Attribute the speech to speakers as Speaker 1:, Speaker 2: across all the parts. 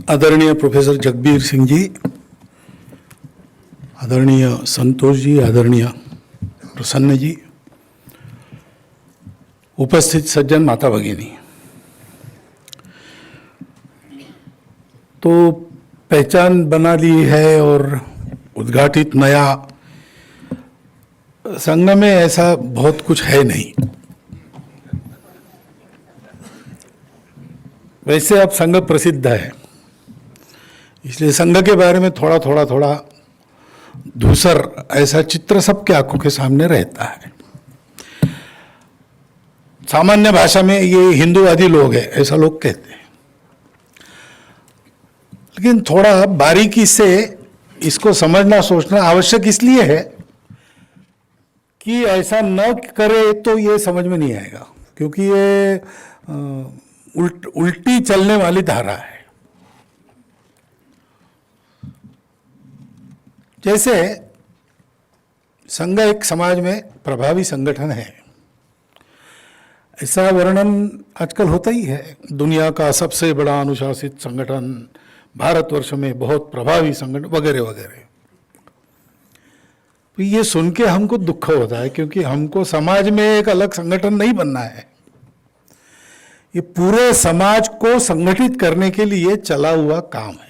Speaker 1: आदरणीय प्रोफेसर जगबीर सिंह जी, आदरणीय संतोष जी, आदरणीय प्रसन्न जी, उपस्थित सज्जन माता भगिनी, तो पहचान बना ली है और उद्घाटित नया संघ में ऐसा बहुत कुछ है नहीं। वैसे अब संघ प्रसिद्ध है, इसलिए संघ के बारे में थोड़ा धूसर ऐसा चित्र सबके आंखों के सामने रहता है। सामान्य भाषा में ये हिंदूवादी लोग हैं ऐसा लोग कहते हैं, लेकिन थोड़ा बारीकी से इसको समझना सोचना आवश्यक इसलिए है कि ऐसा न करे तो ये समझ में नहीं आएगा, क्योंकि ये उल्टी चलने वाली धारा है। जैसे संघ एक समाज में प्रभावी संगठन है, ऐसा वर्णन आजकल होता ही है। दुनिया का सबसे बड़ा अनुशासित संगठन, भारतवर्ष में बहुत प्रभावी संगठन वगैरह वगैरह। तो ये सुन के हमको दुख होता है, क्योंकि हमको समाज में एक अलग संगठन नहीं बनना है। ये पूरे समाज को संगठित करने के लिए चला हुआ काम है।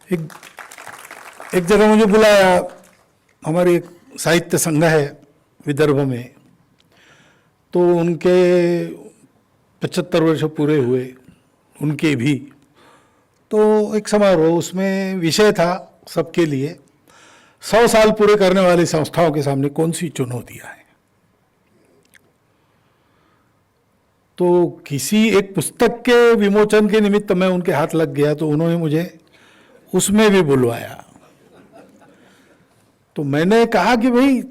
Speaker 1: एक जगह मुझे बुलाया, हमारी एक साहित्य संघ है विदर्भ में, तो उनके 75 वर्ष पूरे हुए, उनके भी। तो एक समारोह, उसमें विषय था सबके लिए 100 साल पूरे करने वाली संस्थाओं के सामने कौन सी चुनौतियां हैं। तो किसी एक पुस्तक के विमोचन के निमित्त मैं उनके हाथ लग गया, तो उन्होंने मुझे उसमें भी बुलवाया। तो मैंने कहा कि भाई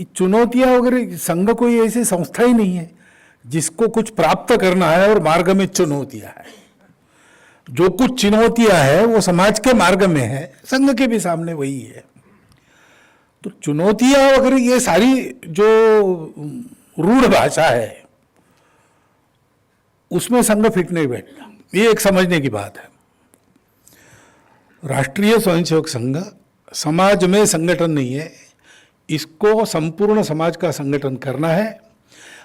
Speaker 1: चुनौतियां वगैरह, संघ कोई ऐसी संस्था ही नहीं है जिसको कुछ प्राप्त करना है और मार्ग में चुनौतियां है। जो कुछ चुनौतियां है वो समाज के मार्ग में है, संघ के भी सामने वही है। तो चुनौतियां वगैरह ये सारी जो रूढ़ भाषा है उसमें संघ फिट नहीं बैठता, ये एक समझने की बात है। राष्ट्रीय स्वयंसेवक संघ समाज में संगठन नहीं है, इसको संपूर्ण समाज का संगठन करना है।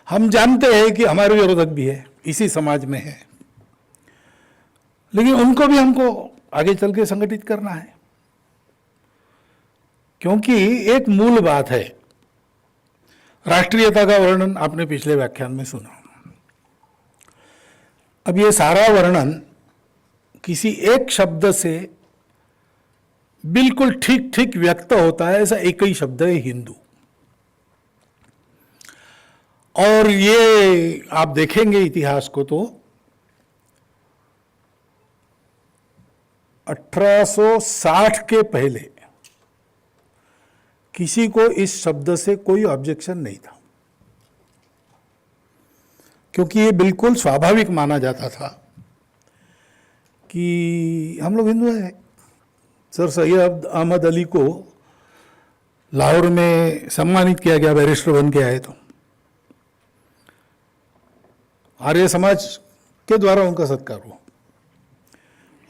Speaker 1: हम जानते हैं कि हमारे विरोधक भी है, इसी समाज में है, लेकिन उनको भी हमको आगे चल के संगठित करना है। क्योंकि एक मूल बात है, राष्ट्रीयता का वर्णन आपने पिछले व्याख्यान में सुना। अब ये सारा वर्णन किसी एक शब्द से बिल्कुल ठीक ठीक व्यक्त होता है, ऐसा एक ही शब्द है, हिंदू। और ये आप देखेंगे इतिहास को तो 1860 के पहले किसी को इस शब्द से कोई ऑब्जेक्शन नहीं था, क्योंकि ये बिल्कुल स्वाभाविक माना जाता था कि हम लोग हिंदू हैं। सर सैयद अहमद अली को लाहौर में सम्मानित किया गया, बैरिस्टर बन के आए, तो आर्य समाज के द्वारा उनका सत्कार हुआ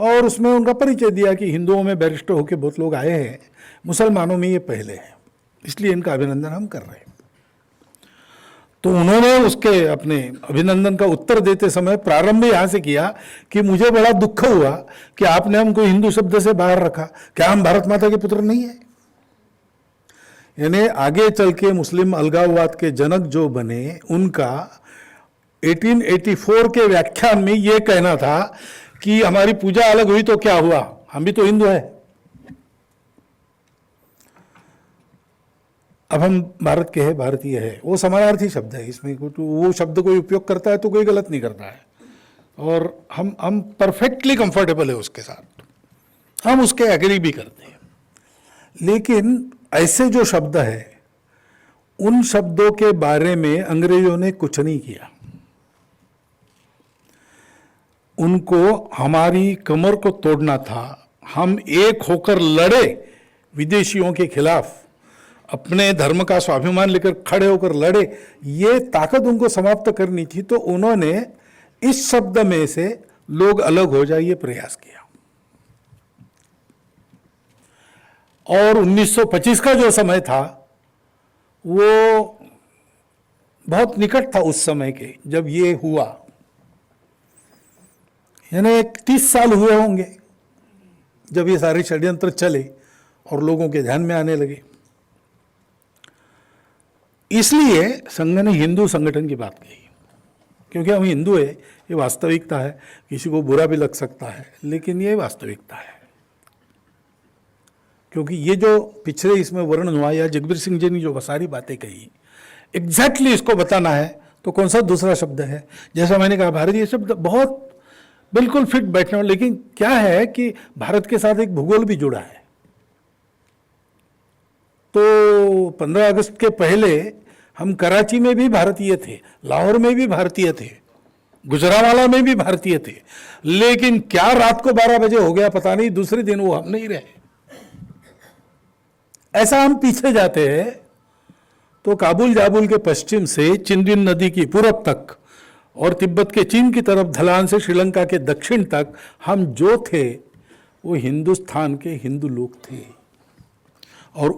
Speaker 1: और उसमें उनका परिचय दिया कि हिंदुओं में बैरिस्टर होके बहुत लोग आए हैं, मुसलमानों में ये पहले है, इसलिए इनका अभिनंदन हम कर रहे हैं। तो उन्होंने उसके अपने अभिनंदन का उत्तर देते समय प्रारंभ यहाँ से किया कि मुझे बड़ा दुख हुआ कि आपने हमको हिंदू शब्द से बाहर रखा, क्या हम भारत माता के पुत्र नहीं है? यानी आगे चल के मुस्लिम अलगाववाद के जनक जो बने, उनका 1884 के व्याख्यान में ये कहना था कि हमारी पूजा अलग हुई तो क्या हुआ, हम भी तो हिंदू हैं। अब हम भारत के हैं, भारतीय है, वो समानार्थी शब्द है, इसमें वो शब्द कोई उपयोग करता है तो कोई गलत नहीं करता है, और हम परफेक्टली कंफर्टेबल है उसके साथ, हम उसके एग्री भी करते हैं। लेकिन ऐसे जो शब्द है, उन शब्दों के बारे में अंग्रेजों ने कुछ नहीं किया। उनको हमारी कमर को तोड़ना था, हम एक होकर लड़े विदेशियों के खिलाफ, अपने धर्म का स्वाभिमान लेकर खड़े होकर लड़े, ये ताकत उनको समाप्त करनी थी। तो उन्होंने इस शब्द में से लोग अलग हो जाए, ये प्रयास किया। और 1925 का जो समय था वो बहुत निकट था उस समय के, जब ये हुआ, यानी 30 साल हुए होंगे जब ये सारे षड्यंत्र चले और लोगों के ध्यान में आने लगे। इसलिए संघ ने हिंदू संगठन की बात कही, क्योंकि हम हिंदू है, ये वास्तविकता है। किसी को बुरा भी लग सकता है, लेकिन ये वास्तविकता है। क्योंकि ये जो पिछले इसमें वर्णन हुआ, या जगबीर सिंह जी ने जो सारी बातें कही, एग्जैक्टली इसको बताना है तो कौन सा दूसरा शब्द है। जैसा मैंने कहा, भारतीय शब्द बहुत बिल्कुल फिट बैठने वाला, लेकिन क्या है कि भारत के साथ एक भूगोल भी जुड़ा है। तो 15 अगस्त के पहले हम कराची में भी भारतीय थे, लाहौर में भी भारतीय थे, गुजरावाला में भी भारतीय थे, लेकिन क्या रात को 12 बजे हो गया पता नहीं, दूसरे दिन वो हम नहीं रहे। ऐसा हम पीछे जाते हैं तो काबुल जाबुल के पश्चिम से चिंदिन नदी की पूरब तक और तिब्बत के चीन की तरफ ढलान से श्रीलंका के दक्षिण तक हम जो थे वो हिंदुस्तान के हिंदू लोग थे। और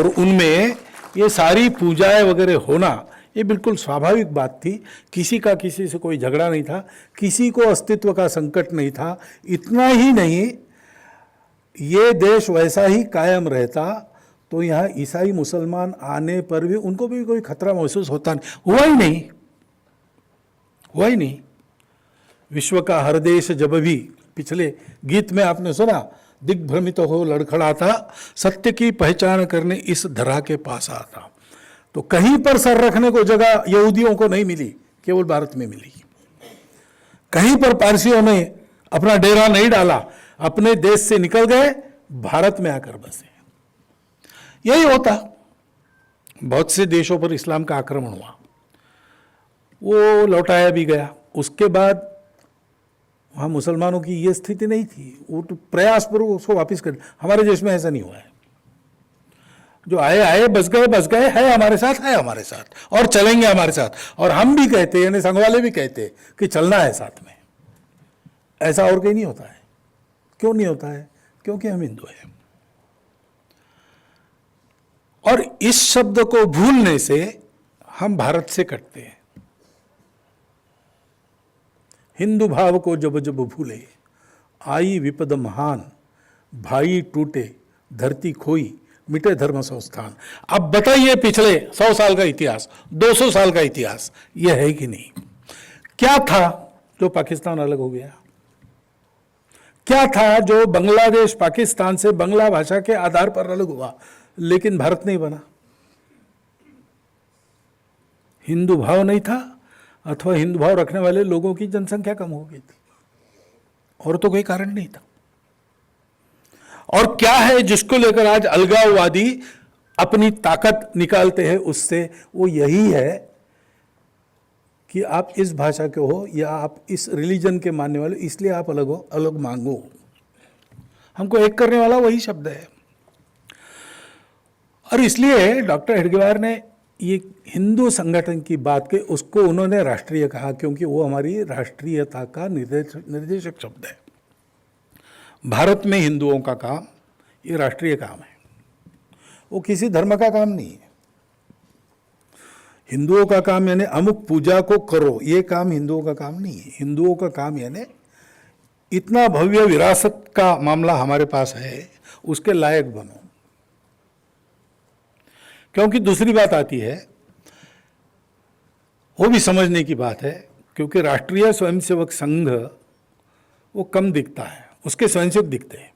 Speaker 1: उनमें ये सारी पूजाएं वगैरह होना ये बिल्कुल स्वाभाविक बात थी। किसी का किसी से कोई झगड़ा नहीं था, किसी को अस्तित्व का संकट नहीं था। इतना ही नहीं, ये देश वैसा ही कायम रहता तो यहाँ ईसाई मुसलमान आने पर भी उनको भी कोई खतरा महसूस होता नहीं। हुआ ही नहीं। विश्व का हर देश जब भी, पिछले गीत में आपने सुना, दिग्भ्रमित हो लड़खड़ाता, सत्य की पहचान करने इस धरा के पास आता। तो कहीं पर सर रखने को जगह यहूदियों को नहीं मिली, केवल भारत में मिली। कहीं पर पारसियों ने अपना डेरा नहीं डाला, अपने देश से निकल गए, भारत में आकर बसे। यही होता। बहुत से देशों पर इस्लाम का आक्रमण हुआ, वो लौटाया भी गया। उसके बाद वहाँ मुसलमानों की ये स्थिति नहीं थी, वो तो प्रयासपूर्वक उसको वापस कर। हमारे देश में ऐसा नहीं हुआ है। जो आए बस गए, है हमारे साथ और चलेंगे हमारे साथ। और हम भी कहते, यानी संघ वाले भी कहते कि चलना है साथ में। ऐसा और कहीं नहीं होता है। क्यों नहीं होता है? क्योंकि हम हिंदू हैं। और इस शब्द को भूलने से हम भारत से कटते हैं। हिंदू भाव को जब जब भूले, आई विपद महान, भाई टूटे, धरती खोई, मिटे धर्म संस्थान। अब बताइए, पिछले 100 साल का इतिहास, 200 साल का इतिहास, यह है कि नहीं? क्या था जो पाकिस्तान अलग हो गया? क्या था जो बांग्लादेश पाकिस्तान से बांग्ला भाषा के आधार पर अलग हुआ, लेकिन भारत नहीं बना? हिंदू भाव नहीं था, अथवा हिंदू भाव रखने वाले लोगों की जनसंख्या कम हो गई थी, और तो कोई कारण नहीं था। और क्या है जिसको लेकर आज अलगाववादी अपनी ताकत निकालते हैं उससे? वो यही है कि आप इस भाषा के हो या आप इस रिलीजन के मानने वाले, इसलिए आप अलग हो, अलग मांगो। हमको एक करने वाला वही शब्द है। और इसलिए डॉक्टर हेडगेवार ने ये हिंदू संगठन की बात के, उसको उन्होंने राष्ट्रीय कहा, क्योंकि वो हमारी राष्ट्रीयता का निर्देशक शब्द है। भारत में हिंदुओं का काम ये राष्ट्रीय काम है, वो किसी धर्म का काम नहीं है। हिंदुओं का काम यानी अमुक पूजा को करो, ये काम हिंदुओं का काम नहीं है। हिंदुओं का काम यानी इतना भव्य विरासत का मामला हमारे पास है, उसके लायक बनो। क्योंकि दूसरी बात आती है, वो भी समझने की बात है, क्योंकि राष्ट्रीय स्वयंसेवक संघ वो कम दिखता है, उसके स्वयंसेवक दिखते हैं।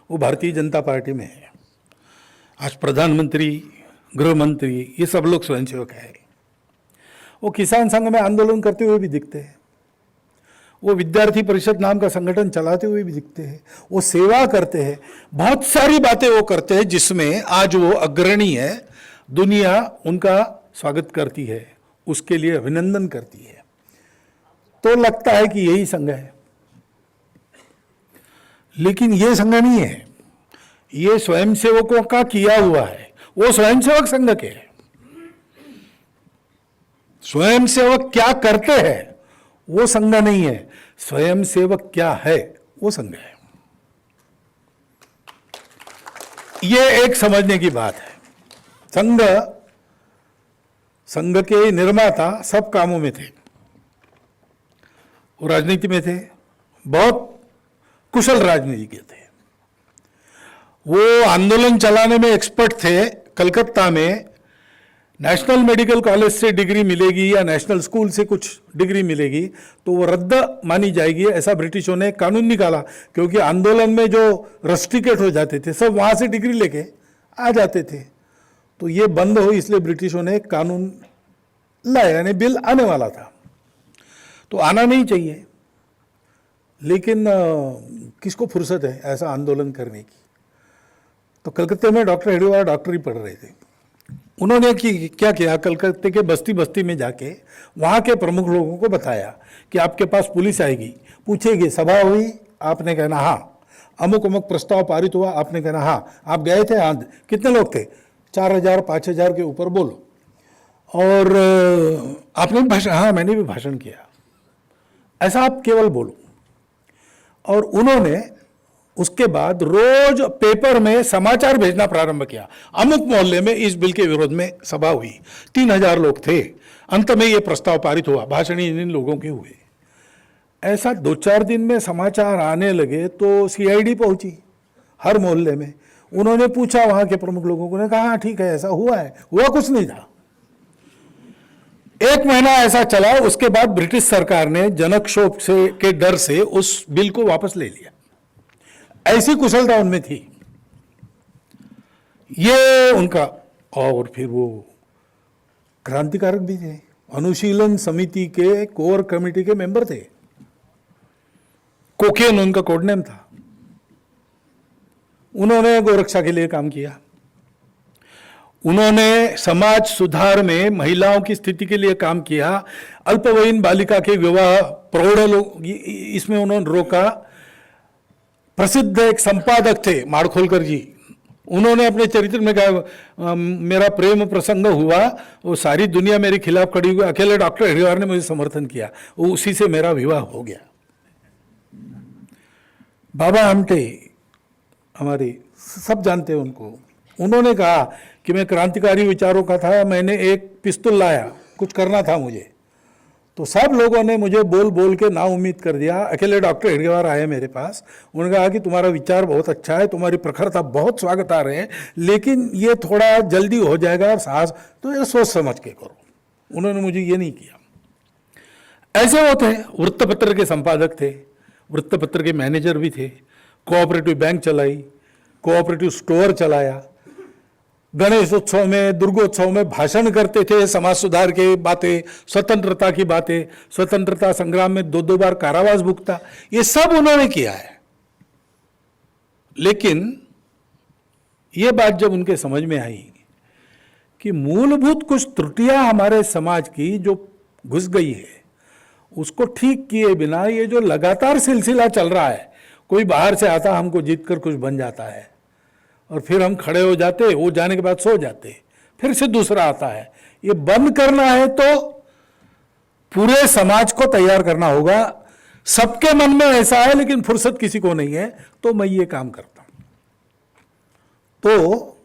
Speaker 1: वो भारतीय जनता पार्टी में है। आज प्रधानमंत्री, गृह मंत्री, ये सब लोग स्वयंसेवक है। वो किसान संघ में आंदोलन करते हुए भी दिखते हैं, वो विद्यार्थी परिषद नाम का संगठन चलाते हुए भी दिखते हैं, वो सेवा करते हैं, बहुत सारी बातें वो करते हैं जिसमें आज वो अग्रणी है। दुनिया उनका स्वागत करती है, उसके लिए अभिनंदन करती है। तो लगता है कि यही संघ है, लेकिन ये संघ नहीं है। ये स्वयंसेवकों का किया हुआ है। वो स्वयंसेवक संघ के स्वयंसेवक क्या करते हैं वो संघ नहीं है, स्वयं सेवक क्या है वो संघ है। ये एक समझने की बात है। संघ के निर्माता सब कामों में थे, वो राजनीति में थे, बहुत कुशल राजनीतिज्ञ थे। वो आंदोलन चलाने में एक्सपर्ट थे। कलकत्ता में नेशनल मेडिकल कॉलेज से डिग्री मिलेगी या नेशनल स्कूल से कुछ डिग्री मिलेगी तो वो रद्द मानी जाएगी, ऐसा ब्रिटिशों ने कानून निकाला। क्योंकि आंदोलन में जो रस्टिकेट हो जाते थे सब वहाँ से डिग्री लेके आ जाते थे, तो ये बंद हो, इसलिए ब्रिटिशों ने कानून लाया, यानी बिल आने वाला था। तो आना नहीं चाहिए, लेकिन किसको फुर्सत है ऐसा आंदोलन करने की। तो कलकत्ते में डॉक्टर हेडगेवार डॉक्टरी पढ़ रहे थे। उन्होंने क्या किया, कलकत्ते के बस्ती बस्ती में जाके वहाँ के प्रमुख लोगों को बताया कि आपके पास पुलिस आएगी, पूछेगी सभा हुई, आपने कहना हाँ, अमुक अमुक प्रस्ताव पारित हुआ, आपने कहना हाँ, आप गए थे, हाँ, कितने लोग थे, 4000 5000 के ऊपर बोलो, और आपने भी भाषण, हाँ मैंने भी भाषण किया, ऐसा आप केवल बोलो। और उन्होंने उसके बाद रोज पेपर में समाचार भेजना प्रारंभ किया। अमुक मोहल्ले में इस बिल के विरोध में सभा हुई, 3000 लोग थे, अंत में ये प्रस्ताव पारित हुआ, भाषण इन लोगों के हुए। ऐसा 2-4 दिन में समाचार आने लगे तो सीआईडी पहुंची हर मोहल्ले में। उन्होंने पूछा वहां के प्रमुख लोगों को, ने कहा हाँ ठीक है ऐसा हुआ है, हुआ कुछ नहीं था। 1 महीना ऐसा चला, उसके बाद ब्रिटिश सरकार ने जनक्षोभ से के डर से उस बिल को वापस ले लिया। ऐसी कुशलता उनमें थी ये उनका। और फिर वो क्रांतिकारक भी थे, अनुशीलन समिति के कोर कमेटी के मेंबर थे, कोकेन उनका कोड नेम था। उन्होंने गोरक्षा के लिए काम किया, उन्होंने समाज सुधार में महिलाओं की स्थिति के लिए काम किया, अल्पवयीन बालिका के विवाह, प्रौढ़ लोग, इसमें उन्होंने रोका। प्रसिद्ध एक संपादक थे माड़खोलकर जी, उन्होंने अपने चरित्र में कहा मेरा प्रेम प्रसंग हुआ, वो सारी दुनिया मेरे खिलाफ खड़ी हुई, अकेले डॉक्टर हेडगेवार ने मुझे समर्थन किया, वो उसी से मेरा विवाह हो गया। बाबा आमटे हमारे सब जानते हैं उनको, उन्होंने कहा कि मैं क्रांतिकारी विचारों का था, मैंने एक पिस्तौल लाया, कुछ करना था मुझे, तो सब लोगों ने मुझे बोल बोल के ना उम्मीद कर दिया। अकेले डॉक्टर हेडगेवार आए मेरे पास, उन्होंने कहा कि तुम्हारा विचार बहुत अच्छा है, तुम्हारी प्रखरता बहुत स्वागत आ रहे हैं, लेकिन ये थोड़ा जल्दी हो जाएगा और साहस, तो ये सोच समझ के करो। उन्होंने मुझे ये नहीं किया। ऐसे वो थे, वृत्तपत्र के संपादक थे, वृत्तपत्र के मैनेजर भी थे, कोऑपरेटिव बैंक चलाई, कोऑपरेटिव स्टोर चलाया, गणेश उत्सव में, दुर्गोत्सव में भाषण करते थे, समाज सुधार की बातें, स्वतंत्रता की बातें, स्वतंत्रता संग्राम में 2-2 बार कारावास भुगता, ये सब उन्होंने किया है। लेकिन ये बात जब उनके समझ में आई कि मूलभूत कुछ त्रुटियां हमारे समाज की जो घुस गई है, उसको ठीक किए बिना ये जो लगातार सिलसिला चल रहा है, कोई बाहर से आता हमको जीत कर कुछ बन जाता है और फिर हम खड़े हो जाते, वो जाने के बाद सो जाते, फिर से दूसरा आता है, ये बंद करना है तो पूरे समाज को तैयार करना होगा। सबके मन में ऐसा है लेकिन फुर्सत किसी को नहीं है, तो मैं ये काम करता हूं। तो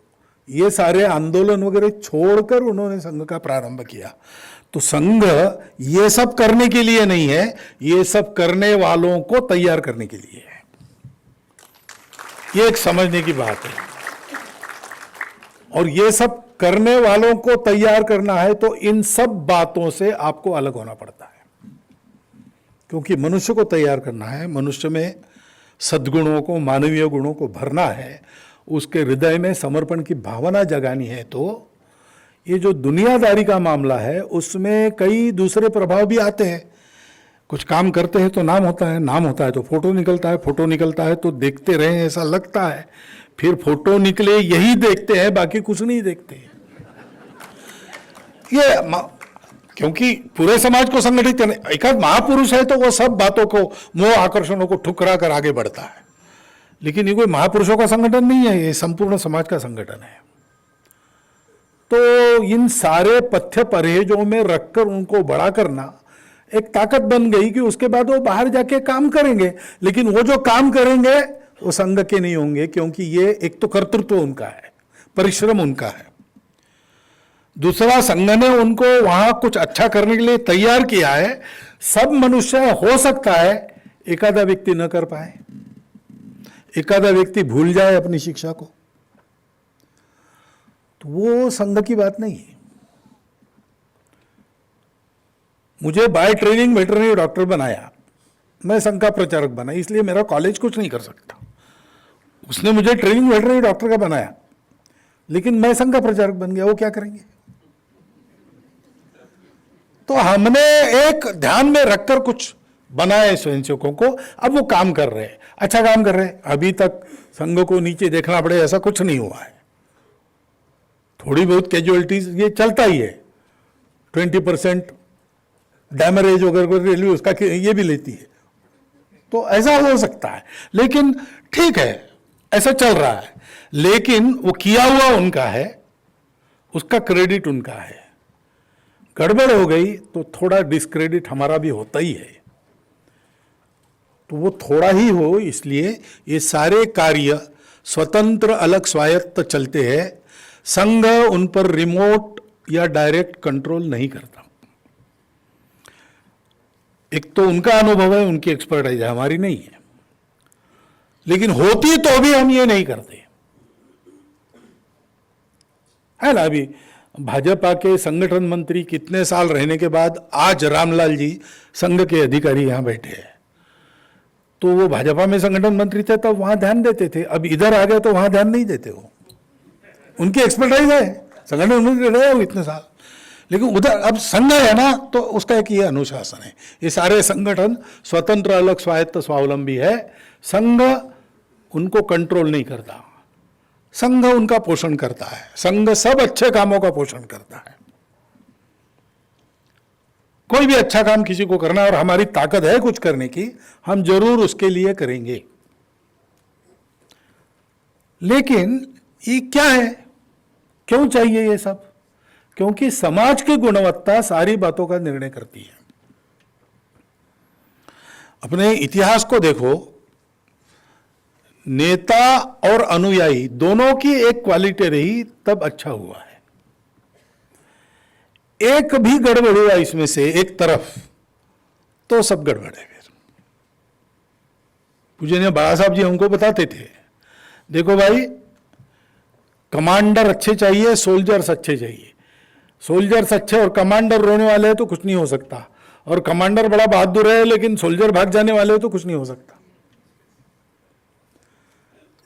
Speaker 1: ये सारे आंदोलन वगैरह छोड़कर उन्होंने संघ का प्रारंभ किया। तो संघ ये सब करने के लिए नहीं है, ये सब करने वालों को तैयार करने के लिए है। ये एक समझने की बात है। और ये सब करने वालों को तैयार करना है तो इन सब बातों से आपको अलग होना पड़ता है, क्योंकि मनुष्य को तैयार करना है, मनुष्य में सद्गुणों को, मानवीय गुणों को भरना है, उसके हृदय में समर्पण की भावना जगानी है। तो ये जो दुनियादारी का मामला है उसमें कई दूसरे प्रभाव भी आते हैं। कुछ काम करते हैं तो नाम होता है, नाम होता है तो फोटो निकलता है, फोटो निकलता है तो देखते रहें ऐसा लगता है, फिर फोटो निकले यही देखते हैं, बाकी कुछ नहीं देखते। ये क्योंकि पूरे समाज को संगठित करने, एक आध महापुरुष है तो वो सब बातों को, मोह आकर्षणों को ठुकरा कर आगे बढ़ता है, लेकिन ये कोई महापुरुषों का संगठन नहीं है, ये संपूर्ण समाज का संगठन है। तो इन सारे पथ्य परहेजों में रखकर उनको बड़ा करना, एक ताकत बन गई कि उसके बाद वो बाहर जाके काम करेंगे, लेकिन वो जो काम करेंगे वो संघ के नहीं होंगे, क्योंकि ये एक तो कर्तृत्व उनका है, परिश्रम उनका है, दूसरा संघ ने उनको वहां कुछ अच्छा करने के लिए तैयार किया है। सब मनुष्य हो सकता है एकाधा व्यक्ति न कर पाए, एकाधा व्यक्ति भूल जाए अपनी शिक्षा को, तो वो संघ की बात नहीं है। मुझे बाय ट्रेनिंग वेटरनरी डॉक्टर बनाया, मैं संघ का प्रचारक बना, इसलिए मेरा कॉलेज कुछ नहीं कर सकता। उसने मुझे ट्रेनिंग वेटरनरी डॉक्टर का बनाया, लेकिन मैं संघ का प्रचारक बन गया, वो क्या करेंगे? तो हमने एक ध्यान में रखकर कुछ बनाए स्वयंसेवकों को, अब वो काम कर रहे हैं, अच्छा काम कर रहे हैं। अभी तक संघ को नीचे देखना पड़े ऐसा कुछ नहीं हुआ है। थोड़ी बहुत कैजुअलिटीज ये चलता ही है, 20% डैमरेज वगैरह रेलवे उसका ये भी लेती है, तो ऐसा हो सकता है, लेकिन ठीक है ऐसा चल रहा है। लेकिन वो किया हुआ उनका है, उसका क्रेडिट उनका है। गड़बड़ हो गई तो थोड़ा डिस्क्रेडिट हमारा भी होता ही है, तो वो थोड़ा ही हो, इसलिए ये सारे कार्य स्वतंत्र अलग स्वायत्त चलते हैं। संघ उन पर रिमोट या डायरेक्ट कंट्रोल नहीं करता। एक तो उनका अनुभव है, उनकी एक्सपर्टाइज है, हमारी नहीं है, लेकिन होती तो भी हम ये नहीं करते है ना। अभी भाजपा के संगठन मंत्री कितने साल रहने के बाद आज रामलाल जी संघ के अधिकारी यहां बैठे हैं, तो वो भाजपा में संगठन मंत्री थे तब वहां ध्यान देते थे, अब इधर आ गए तो वहां ध्यान नहीं देते। वो उनकी एक्सपर्टाइज है, संगठन मंत्री रहे हो इतने साल, लेकिन उधर अब संघ है ना, तो उसका एक ये अनुशासन है। ये सारे संगठन स्वतंत्र अलग स्वायत्त स्वावलंबी है, संघ उनको कंट्रोल नहीं करता, संघ उनका पोषण करता है। संघ सब अच्छे कामों का पोषण करता है। कोई भी अच्छा काम किसी को करना और हमारी ताकत है कुछ करने की, हम जरूर उसके लिए करेंगे। लेकिन ये क्या है, क्यों चाहिए ये सब? क्योंकि समाज की गुणवत्ता सारी बातों का निर्णय करती है। अपने इतिहास को देखो, नेता और अनुयायी दोनों की एक क्वालिटी रही तब अच्छा हुआ है। एक भी गड़बड़ हुआ इसमें से एक तरफ तो सब गड़बड़ है। फिर पूजनीय बाबा साहब जी हमको बताते थे, देखो भाई कमांडर अच्छे चाहिए, सोल्जर्स अच्छे चाहिए। सोल्जर्स अच्छे और कमांडर रोने वाले हैं तो कुछ नहीं हो सकता, और कमांडर बड़ा बहादुर है लेकिन सोल्जर भाग जाने वाले हो तो कुछ नहीं हो सकता।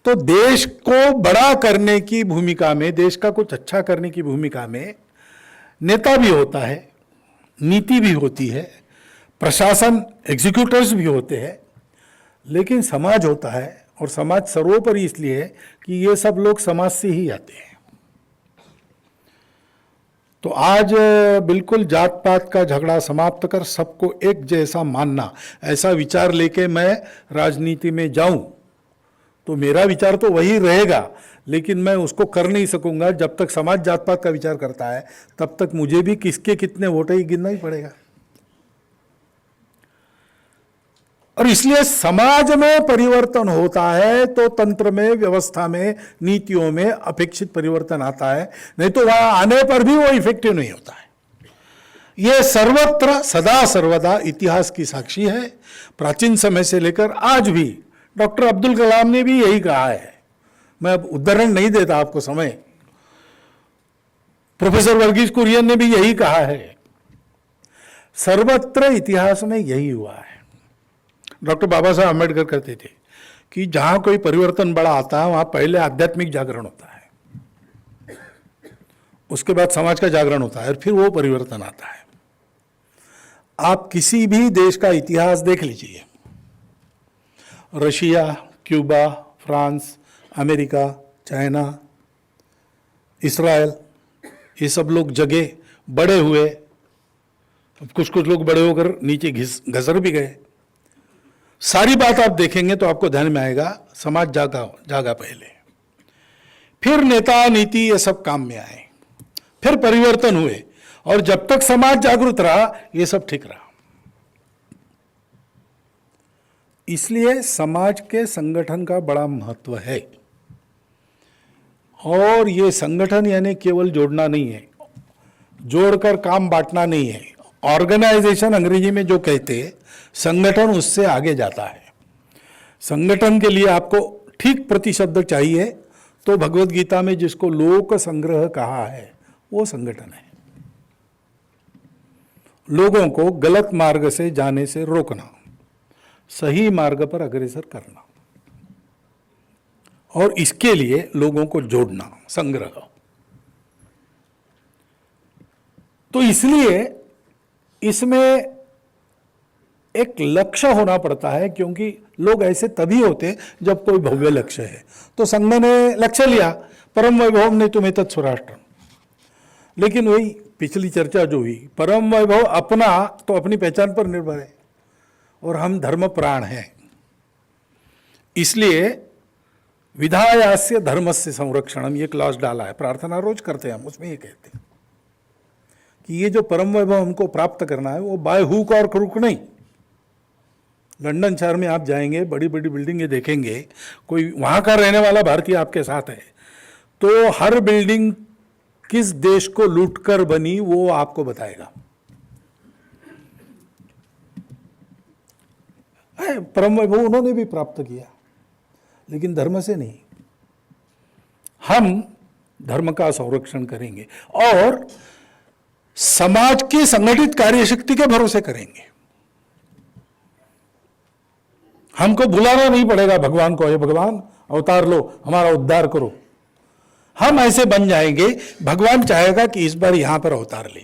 Speaker 1: तो देश को बड़ा करने की भूमिका में, देश का कुछ अच्छा करने की भूमिका में नेता भी होता है, नीति भी होती है, प्रशासन एग्जीक्यूटिव्स भी होते हैं, लेकिन समाज होता है। और समाज सर्वोपरि इसलिए है कि ये सब लोग समाज से ही आते हैं। तो आज बिल्कुल जात पात का झगड़ा समाप्त कर सबको एक जैसा मानना, ऐसा विचार लेके मैं राजनीति में जाऊं तो मेरा विचार तो वही रहेगा, लेकिन मैं उसको कर नहीं सकूंगा जब तक समाज जात पात का विचार करता है। तब तक मुझे भी किसके कितने वोट है गिनना ही पड़ेगा। और इसलिए समाज में परिवर्तन होता है तो तंत्र में, व्यवस्था में, नीतियों में अपेक्षित परिवर्तन आता है, नहीं तो वहां आने पर भी वो इफेक्टिव नहीं होता है। ये सर्वत्र सदा सर्वदा इतिहास की साक्षी है। प्राचीन समय से लेकर आज भी डॉक्टर अब्दुल कलाम ने भी यही कहा है। मैं अब उदाहरण नहीं देता आपको समय, प्रोफेसर वर्गीस कुरियन ने भी यही कहा है। सर्वत्र इतिहास में यही हुआ है। डॉक्टर बाबा साहब अम्बेडकर कहते थे कि जहां कोई परिवर्तन बड़ा आता है वहां पहले आध्यात्मिक जागरण होता है, उसके बाद समाज का जागरण होता है और फिर वो परिवर्तन आता है। आप किसी भी देश का इतिहास देख लीजिए, Russia, Cuba, France, America, China, Israel, ये सब लोग जगे बड़े हुए, कुछ कुछ लोग बड़े होकर नीचे घसर भी गए। सारी बात आप देखेंगे तो आपको ध्यान में आएगा समाज जागा पहले, फिर नेता नीति ये सब काम में आए, फिर परिवर्तन हुए, और जब तक समाज जागरूक रहा ये सब ठीक रहा। इसलिए समाज के संगठन का बड़ा महत्व है। और ये संगठन यानी केवल जोड़ना नहीं है, जोड़कर काम बांटना नहीं है। ऑर्गेनाइजेशन अंग्रेजी में जो कहते हैं, संगठन उससे आगे जाता है। संगठन के लिए आपको ठीक प्रतिशब्द चाहिए तो भगवत गीता में जिसको लोक संग्रह कहा है वो संगठन है। लोगों को गलत मार्ग से जाने से रोकना, सही मार्ग पर अग्रसर करना, और इसके लिए लोगों को जोड़ना, संग्रह। तो इसलिए इसमें एक लक्ष्य होना पड़ता है, क्योंकि लोग ऐसे तभी होते जब कोई भव्य लक्ष्य है। तो संघ ने लक्ष्य लिया, परम वैभव ने तुम्हें तत्स्वराष्ट्र, लेकिन वही पिछली चर्चा जो हुई, परम वैभव अपना तो अपनी पहचान पर निर्भर है और हम धर्म प्राण हैं। इसलिए विधायास्य धर्मस्य संरक्षणम ये क्लॉज डाला है, प्रार्थना रोज करते हैं हम, उसमें ये कहते हैं कि ये जो परम वैभव हमको प्राप्त करना है वो बाय हुक और क्रुक नहीं। लंदन शहर में आप जाएंगे, बड़ी बड़ी बिल्डिंगें देखेंगे, कोई वहाँ का रहने वाला भारतीय आपके साथ है तो हर बिल्डिंग किस देश को लूटकर बनी वो आपको बताएगा। परम वैभव उन्होंने भी प्राप्त किया, लेकिन धर्म से नहीं। हम धर्म का संरक्षण करेंगे और समाज की संगठित कार्यशक्ति के भरोसे करेंगे। हमको बुलाना नहीं पड़ेगा भगवान को, हे भगवान अवतार लो, हमारा उद्धार करो। हम ऐसे बन जाएंगे, भगवान चाहेगा कि इस बार यहां पर अवतार ले।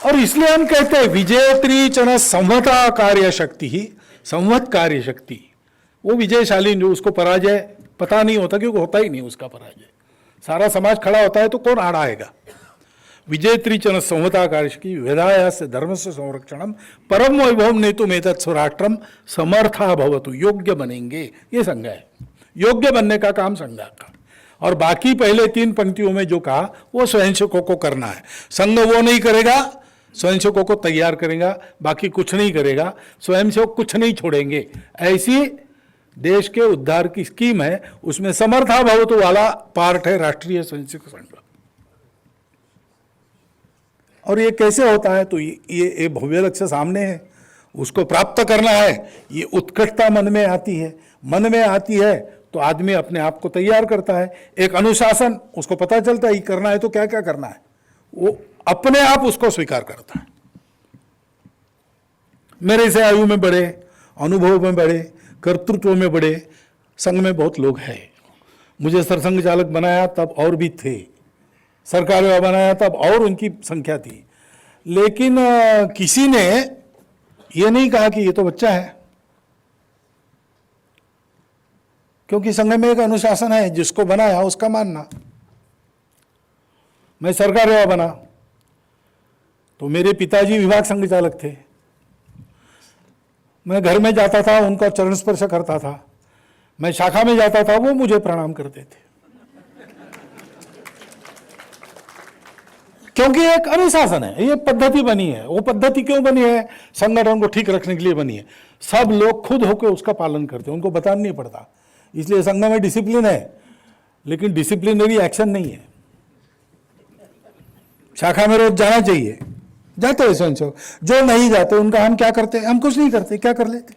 Speaker 1: और इसलिए हम कहते हैं विजयत्री चन संवता कार्य शक्ति ही, संवत कार्य शक्ति, वो विजयशाली जो उसको पराजय पता नहीं होता, क्योंकि होता ही नहीं उसका पराजय। सारा समाज खड़ा होता है तो कौन आड़ा आएगा। विजयत्री चन संवता कार्य शक्ति वेदायास्य धर्म से संरक्षणम परम वैभव नेतु मेतत् स्वराष्ट्रम समर्था भवतु, योग्य बनेंगे। ये संज्ञा है, योग्य बनने का काम संज्ञा का। और बाकी पहले 3 पंक्तियों में जो कहा वो स्वयंसेवकों को करना है। संघ वो नहीं करेगा, स्वयंसेवकों को तैयार करेगा, बाकी कुछ नहीं करेगा, स्वयंसेवक कुछ नहीं छोड़ेंगे। ऐसी देश के उद्धार की स्कीम है, उसमें समर्था भवतु वाला पार्ट है राष्ट्रीय स्वयंसेवक संघ। और ये कैसे होता है, तो ये भव्य लक्ष्य सामने है, उसको प्राप्त करना है। ये उत्कटता मन में आती है, मन में आती है तो आदमी अपने आप को तैयार करता है। एक अनुशासन, उसको पता चलता है करना है तो क्या क्या करना है, वो अपने आप उसको स्वीकार करता है। मेरे से आयु में बड़े, अनुभव में बड़े, कर्तृत्व में बड़े संघ में बहुत लोग हैं। मुझे सरसंघ चालक बनाया तब और भी थे, सरकार में बनाया तब और उनकी संख्या थी, लेकिन किसी ने ये नहीं कहा कि ये तो बच्चा है, क्योंकि संघ में एक अनुशासन है, जिसको बनाया उसका मानना। मैं सरकार में बना तो मेरे पिताजी विभाग संघ चालक थे, मैं घर में जाता था उनका चरण स्पर्श करता था, मैं शाखा में जाता था वो मुझे प्रणाम करते थे, क्योंकि एक अनुशासन है, ये पद्धति बनी है। वो पद्धति क्यों बनी है? संगठन को ठीक रखने के लिए बनी है। सब लोग खुद होकर उसका पालन करते हैं, उनको बताना नहीं पड़ता। इसलिए संघ में डिसिप्लिन है, लेकिन डिसिप्लिनरी एक्शन नहीं है। शाखा में रोज जाना चाहिए, जाते हैं स्वयंसेवक। जो नहीं जाते उनका हम क्या करते हैं? हम कुछ नहीं करते, क्या कर लेते?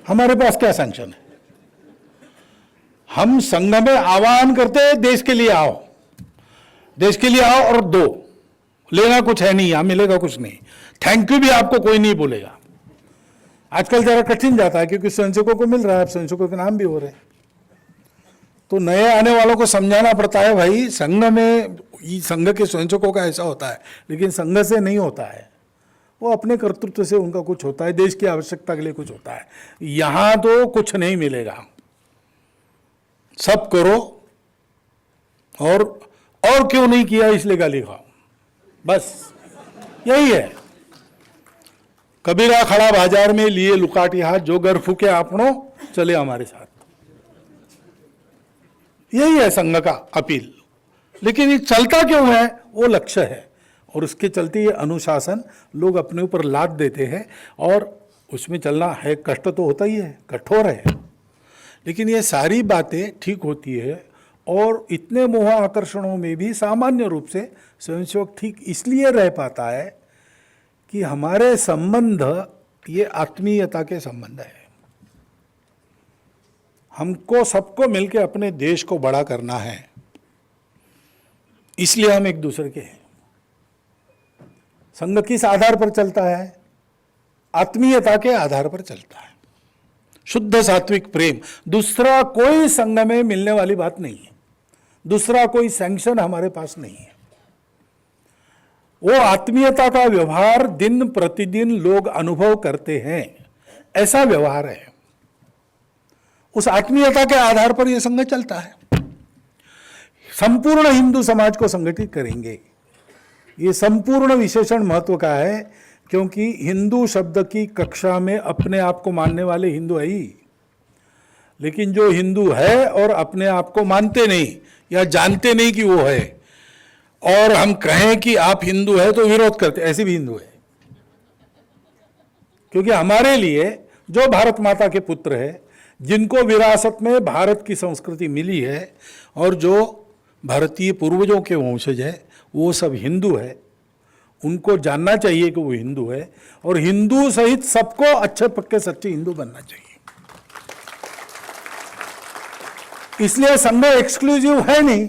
Speaker 1: हमारे पास क्या सैंक्शन है? हम संघ में आह्वान करते हैं, देश के लिए आओ, देश के लिए आओ और दो। लेना कुछ है नहीं, यहां मिलेगा कुछ नहीं। थैंक यू भी आपको कोई नहीं बोलेगा। आजकल जरा कठिन जाता है, क्योंकि स्वयंसेवकों को मिल रहा है, स्वयंसेवकों के नाम भी हो रहे हैं, तो नए आने वालों को समझाना पड़ता है, भाई संघ में, संघ के स्वयंसेवकों का ऐसा होता है, लेकिन संघ से नहीं होता है। वो अपने कर्तृत्व से उनका कुछ होता है, देश की आवश्यकता के लिए कुछ होता है। यहां तो कुछ नहीं मिलेगा, सब करो और क्यों नहीं किया इसलिए गाली खाओ, बस यही है। कबीरा खड़ा बाजार में लिए लुकाटी हाथ, जो घर फूके आपनो चले हमारे साथ। यही है संघ का अपील। लेकिन ये चलता क्यों है? वो लक्ष्य है, और उसके चलते ये अनुशासन लोग अपने ऊपर लाद देते हैं, और उसमें चलना है, कष्ट तो होता ही है, कठोर है, लेकिन ये सारी बातें ठीक होती है। और इतने मोह आकर्षणों में भी सामान्य रूप से स्वयंसेवक ठीक इसलिए रह पाता है कि हमारे संबंध ये आत्मीयता के संबंध है। हमको सबको मिलकर अपने देश को बड़ा करना है, इसलिए हम एक दूसरे के हैं। संघ किस आधार पर चलता है? आत्मीयता के आधार पर चलता है, शुद्ध सात्विक प्रेम। दूसरा कोई संघ में मिलने वाली बात नहीं है, दूसरा कोई सैंक्शन हमारे पास नहीं है। वो आत्मीयता का व्यवहार दिन प्रतिदिन लोग अनुभव करते हैं, ऐसा व्यवहार है। उस आत्मीयता के आधार पर यह संघ चलता है। संपूर्ण हिंदू समाज को संगठित करेंगे, ये संपूर्ण विशेषण महत्व का है, क्योंकि हिंदू शब्द की कक्षा में अपने आप को मानने वाले हिंदू है ही, लेकिन जो हिंदू है और अपने आप को मानते नहीं या जानते नहीं कि वो है, और हम कहें कि आप हिंदू है तो विरोध करते, ऐसे भी हिंदू है। क्योंकि हमारे लिए जो भारत माता के पुत्र है, जिनको विरासत में भारत की संस्कृति मिली है और जो भारतीय पूर्वजों के वंशज है, वो सब हिंदू है। उनको जानना चाहिए कि वो हिंदू है, और हिंदू सहित सबको अच्छे पक्के सच्चे हिंदू बनना चाहिए। इसलिए संघ एक्सक्लूसिव है नहीं,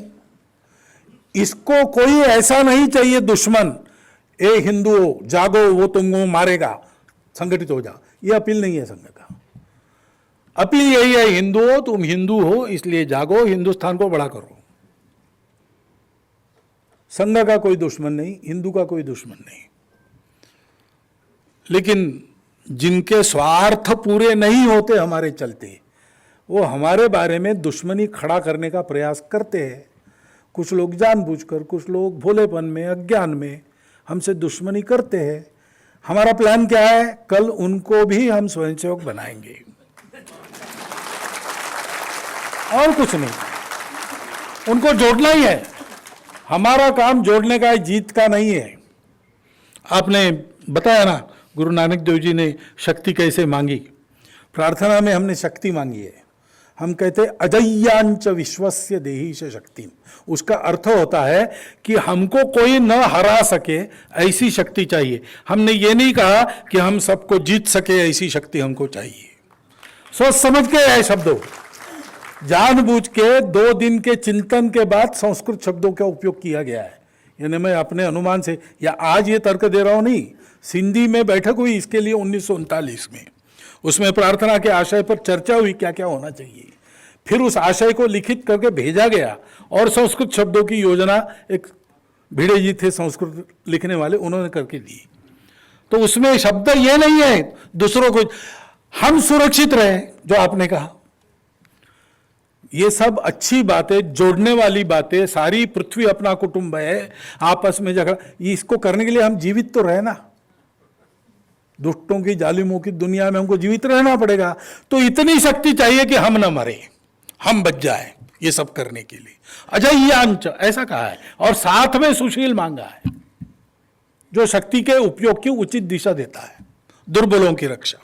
Speaker 1: इसको कोई ऐसा नहीं चाहिए दुश्मन, ए हिंदुओं जागो वो तुमको मारेगा, संगठित हो जा। ये अपील नहीं है संघ का। अपील यही है, हिंदुओं तुम हिंदू हो इसलिए जागो, हिंदुस्तान को बड़ा करो। संघ का कोई दुश्मन नहीं, हिंदू का कोई दुश्मन नहीं, लेकिन जिनके स्वार्थ पूरे नहीं होते हमारे चलते, वो हमारे बारे में दुश्मनी खड़ा करने का प्रयास करते हैं। कुछ लोग जानबूझकर, कुछ लोग भोलेपन में, अज्ञान में हमसे दुश्मनी करते हैं। हमारा प्लान क्या है? कल उनको भी हम स्वयंसेवक बनाएंगे, और कुछ नहीं, उनको जोड़ना ही है। हमारा काम जोड़ने का है, जीत का नहीं है। आपने बताया ना, गुरु नानक देव जी ने शक्ति कैसे मांगी। प्रार्थना में हमने शक्ति मांगी है। हम कहते अजय्यांच विश्वस्य देहीश शक्ति। उसका अर्थ होता है कि हमको कोई न हरा सके ऐसी शक्ति चाहिए। हमने ये नहीं कहा कि हम सबको जीत सके ऐसी शक्ति हमको चाहिए। सोच समझ के है शब्दों, जानबूझ के 2 दिन के चिंतन के बाद संस्कृत शब्दों का उपयोग किया गया है। यानी मैं अपने अनुमान से, या आज ये तर्क दे रहा हूं नहीं, सिंधी में बैठक हुई इसके लिए 1939 में। उसमें प्रार्थना के आशय पर चर्चा हुई, क्या क्या होना चाहिए। फिर उस आशय को लिखित करके भेजा गया, और संस्कृत शब्दों की योजना एक भिड़े जी थे संस्कृत लिखने वाले, उन्होंने करके दी। तो उसमें शब्द ये नहीं है दूसरों को हम सुरक्षित रहे, जो आपने कहा, ये सब अच्छी बातें, जोड़ने वाली बातें। सारी पृथ्वी अपना कुटुंब है, आपस में झगड़ा, इसको करने के लिए हम जीवित तो रहे ना। दुष्टों की जालिमों की दुनिया में हमको जीवित रहना पड़ेगा, तो इतनी शक्ति चाहिए कि हम न मरे, हम बच जाए ये सब करने के लिए। अजय्यांच ऐसा कहा है, और साथ में सुशील मांगा है, जो शक्ति के उपयोग की उचित दिशा देता है, दुर्बलों की रक्षा।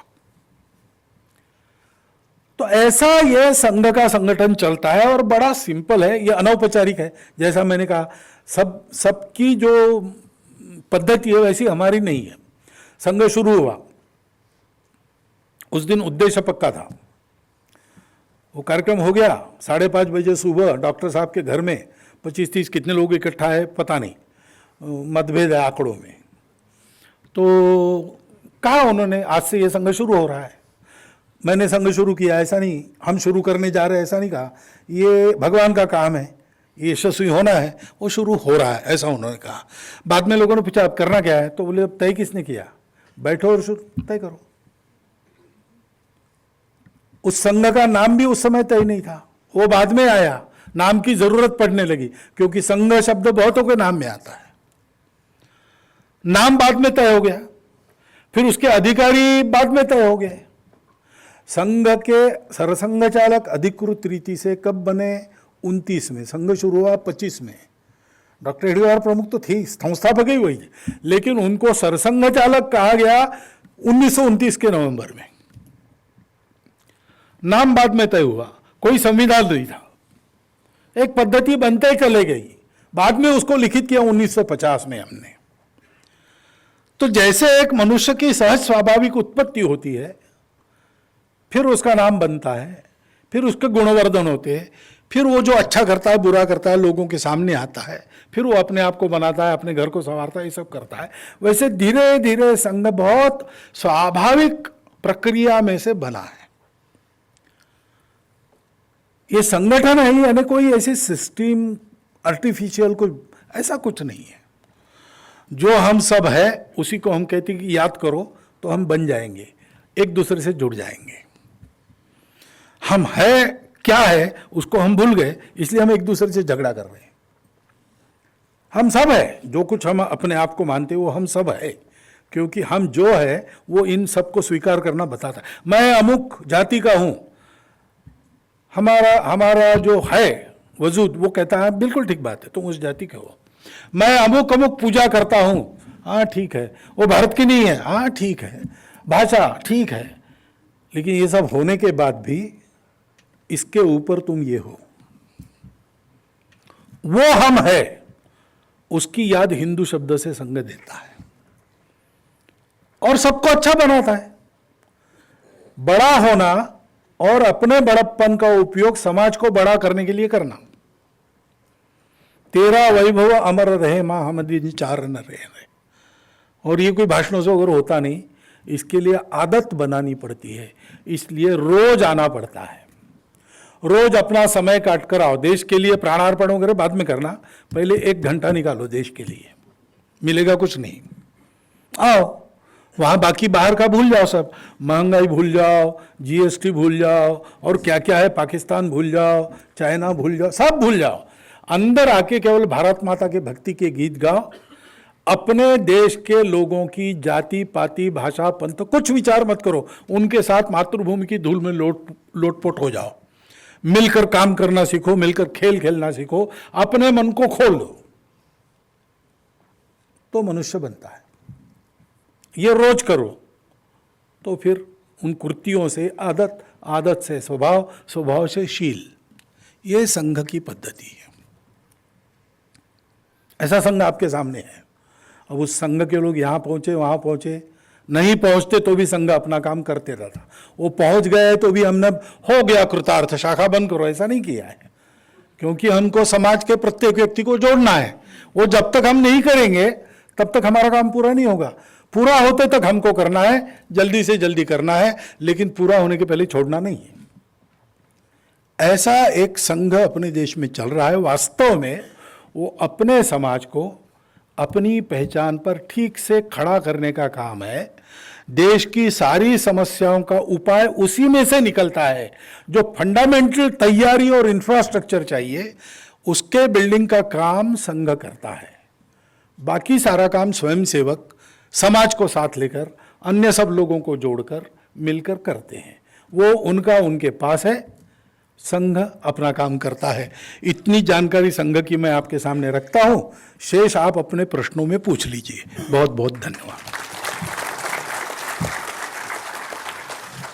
Speaker 1: तो ऐसा यह संघ का संगठन चलता है, और बड़ा सिंपल है, यह अनौपचारिक है। जैसा मैंने कहा, सबकी जो पद्धति है वैसी हमारी नहीं है। संघ शुरू हुआ उस दिन उद्देश्य पक्का था। वो कार्यक्रम हो गया 5:30 बजे सुबह डॉक्टर साहब के घर में। 25-30 कितने लोग इकट्ठा है पता नहीं, मतभेद है आंकड़ों में। तो कहा उन्होंने, आज से ये संघ शुरू हो रहा है। मैंने संघ शुरू किया ऐसा नहीं, हम शुरू करने जा रहे हैं ऐसा नहीं कहा, ये भगवान का काम है, ये यशस्वी होना है, वो शुरू हो रहा है, ऐसा उन्होंने कहा। बाद में लोगों ने पूछा अब करना क्या है, तो बोले अब तय किसने किया, बैठो और शुरू तय करो। उस संघ का नाम भी उस समय तय नहीं था, वो बाद में आया, नाम की जरूरत पड़ने लगी, क्योंकि संघ शब्द बहुतों के नाम में आता है। नाम बाद में तय हो गया, फिर उसके अधिकारी बाद में तय हो गए। संघ के सरसंघ चालक अधिकृत रीति से कब बने, 29 में। संघ शुरू हुआ 25 में। डॉक्टर हेडगेवार प्रमुख तो थी, संस्थापक ही वही थे, लेकिन उनको सरसंघ चालक कहा गया 1929 के नवंबर में। नाम बाद में तय हुआ, कोई संविधान नहीं था, एक पद्धति बनते चले गई, बाद में उसको लिखित किया 1950 में हमने। तो जैसे एक मनुष्य की सहज स्वाभाविक उत्पत्ति होती है, फिर उसका नाम बनता है, फिर उसके गुणवर्धन होते हैं, फिर वो जो अच्छा करता है बुरा करता है लोगों के सामने आता है, फिर वो अपने आप को बनाता है, अपने घर को संवारता है, ये सब करता है। वैसे धीरे धीरे संघ बहुत स्वाभाविक प्रक्रिया में से बना है। ये संगठन है यानी कोई ऐसी सिस्टम आर्टिफिशियल कुछ ऐसा कुछ नहीं है। जो हम सब है उसी को हम कहते हैं कि याद करो तो हम बन जाएंगे, एक दूसरे से जुड़ जाएंगे। हम है क्या है उसको हम भूल गए, इसलिए हम एक दूसरे से झगड़ा कर रहे हैं। हम सब है, जो कुछ हम अपने आप को मानते हैं वो हम सब है, क्योंकि हम जो है वो इन सबको स्वीकार करना बताता है। मैं अमुक जाति का हूं, हमारा जो है वजूद वो कहता है बिल्कुल ठीक बात है, तुम उस जाति के हो। मैं अमुक अमुक पूजा करता हूं, हाँ ठीक है, वो भारत की नहीं है, हाँ ठीक है, भाषा ठीक है, लेकिन ये सब होने के बाद भी इसके ऊपर तुम ये हो, वो हम है, उसकी याद हिंदू शब्द से संग देता है और सबको अच्छा बनाता है। बड़ा होना और अपने बड़प्पन का उपयोग समाज को बड़ा करने के लिए करना। तेरा वैभव अमर रहे मां हम दिन चार न रहे। और ये कोई भाषणों से अगर होता नहीं, इसके लिए आदत बनानी पड़ती है, इसलिए रोज आना पड़ता है। रोज अपना समय काट कर आओ। देश के लिए प्राणार्पण वगैरह बाद में करना, पहले 1 घंटा निकालो देश के लिए, मिलेगा कुछ नहीं। आओ, वहां बाकी बाहर का भूल जाओ, सब महंगाई भूल जाओ, जीएसटी भूल जाओ, और क्या क्या है, पाकिस्तान भूल जाओ, चाइना भूल जाओ, सब भूल जाओ। अंदर आके केवल भारत माता के भक्ति के गीत गाओ। अपने देश के लोगों की जाति पाति भाषा पंथ कुछ विचार मत करो, उनके साथ मातृभूमि की धूल में लोटपोट हो जाओ। मिलकर काम करना सीखो, मिलकर खेल खेलना सीखो, अपने मन को खोल दो तो मनुष्य बनता है। ये रोज करो तो फिर उन कृतियों से आदत, आदत से स्वभाव, स्वभाव से शील, ये संघ की पद्धति है। ऐसा संघ आपके सामने है। अब उस संघ के लोग यहाँ पहुंचे वहां पहुंचे, नहीं पहुंचते तो भी संघ अपना काम करते रहता। वो पहुंच गए तो भी हमने हो गया कृतार्थ, शाखा बंद करो, ऐसा नहीं किया है, क्योंकि हमको समाज के प्रत्येक व्यक्ति को जोड़ना है। वो जब तक हम नहीं करेंगे तब तक हमारा काम पूरा नहीं होगा। पूरा होते तक हमको करना है, जल्दी से जल्दी करना है, लेकिन पूरा होने के पहले छोड़ना नहीं है। ऐसा एक संघ अपने देश में चल रहा है। वास्तव में वो अपने समाज को अपनी पहचान पर ठीक से खड़ा करने का काम है। देश की सारी समस्याओं का उपाय उसी में से निकलता है। जो फंडामेंटल तैयारी और इंफ्रास्ट्रक्चर चाहिए उसके बिल्डिंग का काम संघ करता है। बाकी सारा काम स्वयंसेवक समाज को साथ लेकर अन्य सब लोगों को जोड़कर मिलकर करते हैं। वो उनका उनके पास है, संघ अपना काम करता है। इतनी जानकारी संघ की मैं आपके सामने रखता हूं। शेष आप अपने प्रश्नों में पूछ लीजिए। बहुत बहुत धन्यवाद।